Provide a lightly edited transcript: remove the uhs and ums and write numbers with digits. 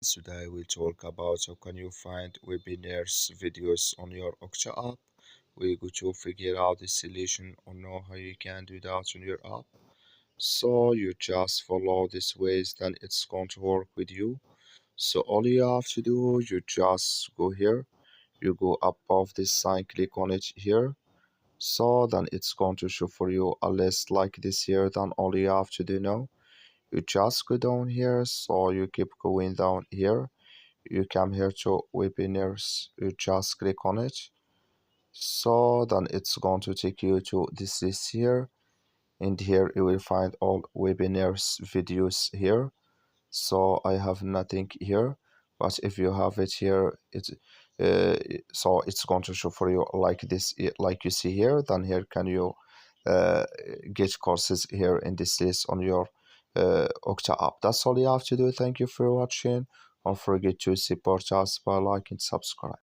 Today we talk about how can you find webinars videos on your Octa app. We're going to figure out the solution or know how you can do that on your app. So you just follow these ways, then it's going to work with you. So all you have to do, you just go here, you go above this sign, click on it here. So then it's going to show for you a list like this here. Then all you have to do now, you just go down here. So you keep going down here, you come here to webinars, you just click on it. So then it's going to take you to this list here, and here you will find all webinars videos here. So I have nothing here, but if you have it here, uh, so it's going to show for you like this, like you see here. Then here can you uh, get courses here in this list on your Octa app. That's all you have to do. Thank you for watching. Don't forget to support us by liking and subscribe.